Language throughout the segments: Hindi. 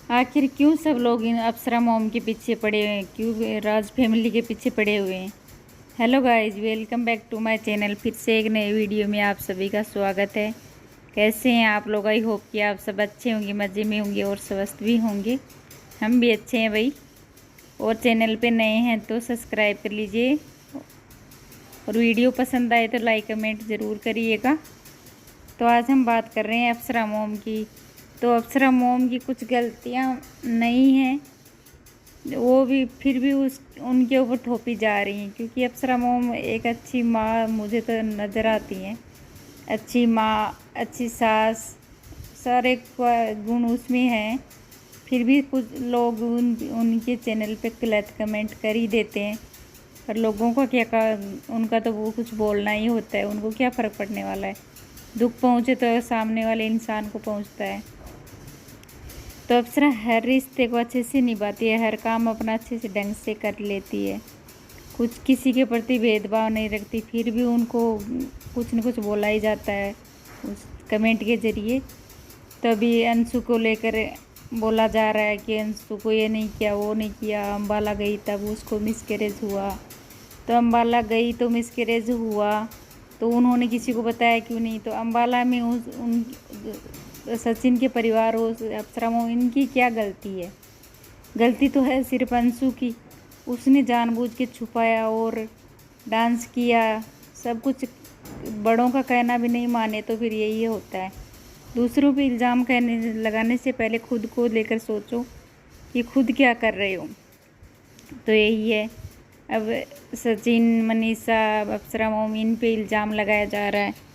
आखिर क्यों सब लोग इन अप्सरा मॉम के पीछे पड़े हुए हैं, क्यों राज फैमिली के पीछे पड़े हुए हैं। Hello guys, welcome back to my channel. फिर से एक नए वीडियो में आप सभी का स्वागत है। कैसे हैं आप लोग? आई होप कि आप सब अच्छे होंगे, मज़े में होंगे और स्वस्थ भी होंगे। हम भी अच्छे हैं भाई। और चैनल पे नए हैं तो सब्सक्राइब कर लीजिए, और वीडियो पसंद आए तो लाइक कमेंट ज़रूर करिएगा। तो आज हम बात कर रहे हैं अप्सरा मॉम की। तो अप्सरा मॉम की कुछ गलतियाँ नहीं हैं, वो भी फिर भी उनके ऊपर थोपी जा रही हैं, क्योंकि अप्सरा मोम एक अच्छी माँ मुझे तो नज़र आती हैं। अच्छी माँ, अच्छी सास, सारे गुण उसमें हैं। फिर भी कुछ लोग उनके चैनल पे गलत कमेंट कर ही देते हैं। पर लोगों का क्या उनका तो वो कुछ बोलना ही होता है, उनको क्या फ़र्क पड़ने वाला है। दुख पहुँचे तो सामने वाले इंसान को पहुँचता है। तो अप्सरा हर रिश्ते को अच्छे से निभाती है, हर काम अपना अच्छे से ढंग से कर लेती है, कुछ किसी के प्रति भेदभाव नहीं रखती। फिर भी उनको कुछ न कुछ बोला ही जाता है उस कमेंट के ज़रिए। तो अभी अंशु को लेकर बोला जा रहा है कि अंशु को ये नहीं किया, वो नहीं किया। अम्बाला गई तब उसको मिसकैरेज हुआ, तो अम्बाला गई तो मिसकैरेज हुआ, तो उन्होंने किसी को बताया क्यों नहीं। तो अम्बाला में सचिन के परिवार हो, अप्सरा मोम, इनकी क्या गलती है? गलती तो है सिर्फ अंशु की। उसने जानबूझ के छुपाया और डांस किया, सब कुछ। बड़ों का कहना भी नहीं माने तो फिर यही होता है। दूसरों पे इल्ज़ाम लगाने से पहले खुद को लेकर सोचो कि खुद क्या कर रहे हो। तो यही है। अब सचिन, मनीषा, अप्सरा मोम, इन पे इल्ज़ाम लगाया जा रहा है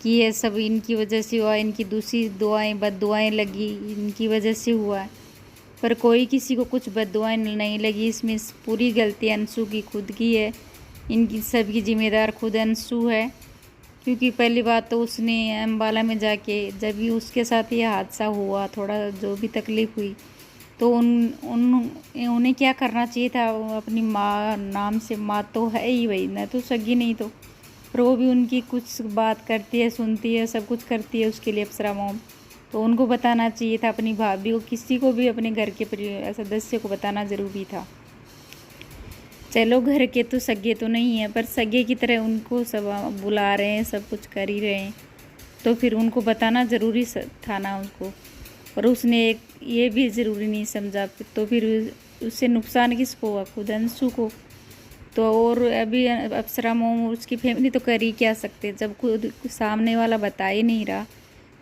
कि ये सब इनकी वजह से हुआ, इनकी दूसरी दुआएं, बददुआएं लगी, इनकी वजह से हुआ। पर कोई किसी को कुछ बददुआएं नहीं लगी। इसमें पूरी गलती अंशु की खुद की है। इनकी सबकी जिम्मेदार खुद अंशु है, क्योंकि पहली बात तो उसने अम्बाला में जाके, जब भी उसके साथ ये हादसा हुआ, थोड़ा जो भी तकलीफ़ हुई, तो उन्हें क्या करना चाहिए था? अपनी माँ नाम से, माँ तो है ही भाई, न तो सगी नहीं तो। पर वो भी उनकी कुछ बात करती है, सुनती है, सब कुछ करती है उसके लिए अप्सरा मोम। तो उनको बताना चाहिए था, अपनी भाभी को, किसी को भी अपने घर के सदस्य को बताना ज़रूरी था। चलो घर के तो सगे तो नहीं है, पर सगे की तरह उनको सब बुला रहे हैं, सब कुछ कर ही रहे हैं, तो फिर उनको बताना ज़रूरी था ना उसको। और उसने एक ये भी ज़रूरी नहीं समझा, तो फिर उससे नुकसान किसको हुआ? खुद अंशु को। तो और अभी अप्सरा मोम उसकी फैमिली तो कर ही क्या सकते, जब खुद सामने वाला बता ही नहीं रहा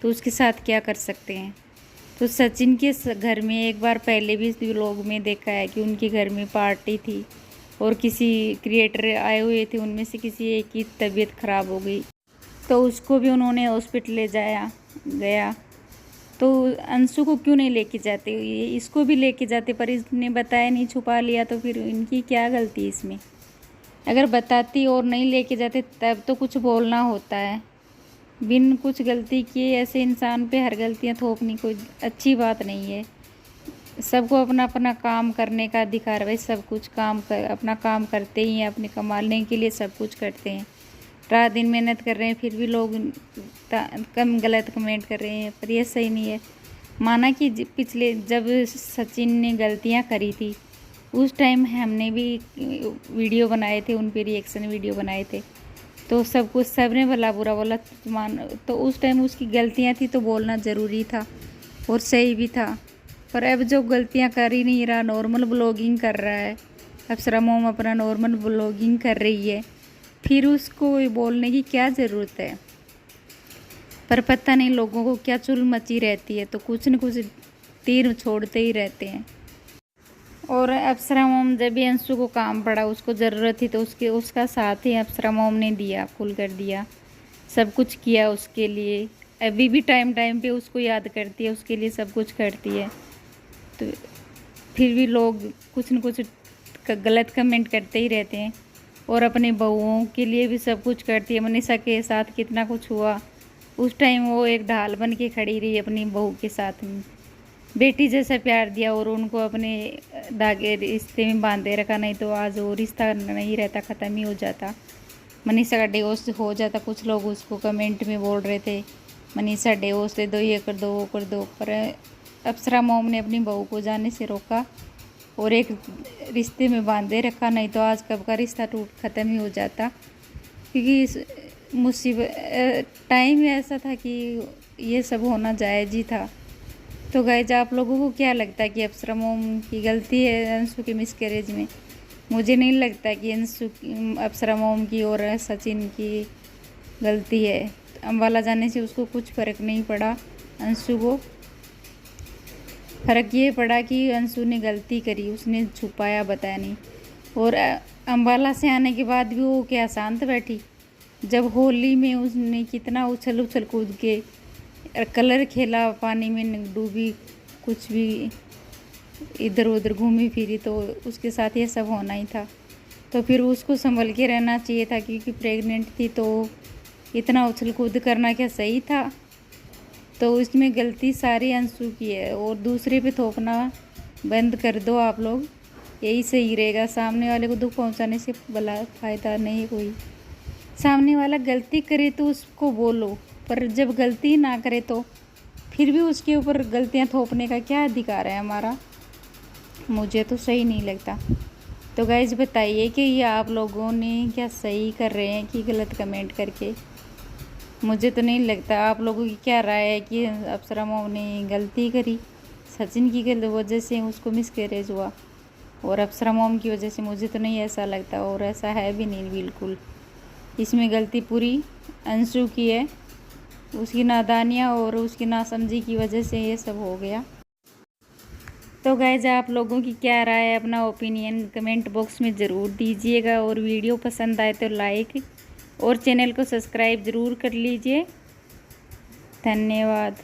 तो उसके साथ क्या कर सकते हैं। तो सचिन के घर में एक बार पहले भी लोग में देखा है कि उनके घर में पार्टी थी और किसी क्रिएटर आए हुए थे, उनमें से किसी एक की तबीयत ख़राब हो गई, तो उसको भी उन्होंने हॉस्पिटल ले जाया गया। तो अंशु को क्यों नहीं लेके जाते? ये इसको भी लेके जाते, पर इसने बताया नहीं, छुपा लिया। तो फिर इनकी क्या गलती है इसमें? अगर बताती और नहीं लेके जाते तब तो कुछ बोलना होता है। बिन कुछ गलती किए ऐसे इंसान पे हर गलतियां थोपनी कोई अच्छी बात नहीं है। सबको अपना अपना काम करने का अधिकार है भाई। सब कुछ अपना काम करते ही हैं, अपने कमाने के लिए सब कुछ करते हैं, रात दिन मेहनत कर रहे हैं, फिर भी लोग कम गलत कमेंट कर रहे हैं, पर ये सही नहीं है। माना कि पिछले जब सचिन ने गलतियां करी थी, उस टाइम हमने भी वीडियो बनाए थे, उन पे रिएक्शन वीडियो बनाए थे, तो सब कुछ सबने भला बुरा बोला। तो उस टाइम उसकी गलतियां थी तो बोलना ज़रूरी था और सही भी था। पर अब जो गलतियां कर ही नहीं रहा, नॉर्मल ब्लॉगिंग कर रहा है, अप्सरा मोम अपना नॉर्मल ब्लॉगिंग कर रही है, फिर उसको बोलने की क्या ज़रूरत है? पर पता नहीं लोगों को क्या चुल मची रहती है, तो कुछ न कुछ तीर छोड़ते ही रहते हैं। और अप्सरा मोम जब भी अंशु को काम पड़ा, उसको ज़रूरत थी, तो उसका साथ ही अप्सरा मोम ने दिया, खुल कर दिया, सब कुछ किया उसके लिए। अभी भी टाइम टाइम पे उसको याद करती है, उसके लिए सब कुछ करती है। तो फिर भी लोग कुछ न कुछ गलत कमेंट करते ही रहते हैं, और अपनी बहुओं के लिए भी सब कुछ करती है। मनीषा के साथ कितना कुछ हुआ, उस टाइम वो एक ढाल बन के खड़ी रही अपनी बहू के साथ में, बेटी जैसा प्यार दिया और उनको अपने धागे रिश्ते में बांधे रखा। नहीं तो आज वो रिश्ता नहीं रहता, ख़त्म ही हो जाता, मनीषा का डिवोर्स हो जाता। कुछ लोग उसको कमेंट में बोल रहे थे, मनीषा डिवोर्स दे दो, ये कर दो, वो कर दो, पर अप्सरा मोम ने अपनी बहू को जाने से रोका और एक रिश्ते में बांधे रखा, नहीं तो आज कब का रिश्ता टूट ख़त्म ही हो जाता। क्योंकि मुसीबत टाइम ऐसा था कि ये सब होना जायज़ ही था। तो गाइज आप लोगों को क्या लगता है कि अप्सरा मोम की गलती है अंशु के मिसकैरेज में? मुझे नहीं लगता कि अप्सरा मोम की और सचिन की गलती है। अम्बाला जाने से उसको कुछ फ़र्क नहीं पड़ा, अंशु को फ़र्क ये पड़ा कि अंशु ने गलती करी, उसने छुपाया, बताया नहीं। और अम्बाला से आने के बाद भी वो क्या शांत बैठी? जब होली में उसने कितना उछल उछल कूद के कलर खेला, पानी में डूबी, कुछ भी इधर उधर घूमी फिरी, तो उसके साथ ये सब होना ही था। तो फिर उसको संभल के रहना चाहिए था, क्योंकि प्रेग्नेंट थी। तो इतना उछल कूद करना क्या सही था? तो इसमें गलती सारी अंशु की है। और दूसरे पे थोपना बंद कर दो आप लोग, यही सही रहेगा। सामने वाले को दुख पहुंचाने से भला फ़ायदा नहीं कोई। सामने वाला गलती करे तो उसको बोलो, पर जब गलती ना करे तो फिर भी उसके ऊपर गलतियां थोपने का क्या अधिकार है हमारा? मुझे तो सही नहीं लगता। तो गाइज बताइए कि ये आप लोगों ने क्या सही कर रहे हैं कि गलत, कमेंट करके। मुझे तो नहीं लगता। आप लोगों की क्या राय है कि अप्सरा मोम ने गलती करी? सचिन की वजह से उसको मिसकैरेज हुआ और अप्सरा मोम की वजह से? मुझे तो नहीं ऐसा लगता, और ऐसा है भी नहीं बिल्कुल। इसमें गलती पूरी अंशु की है, उसकी नादानियाँ और उसकी नासमझी की वजह से ये सब हो गया। तो गाइज आप लोगों की क्या राय है? अपना ओपिनियन कमेंट बॉक्स में ज़रूर दीजिएगा। और वीडियो पसंद आए तो लाइक और चैनल को सब्सक्राइब ज़रूर कर लीजिए। धन्यवाद।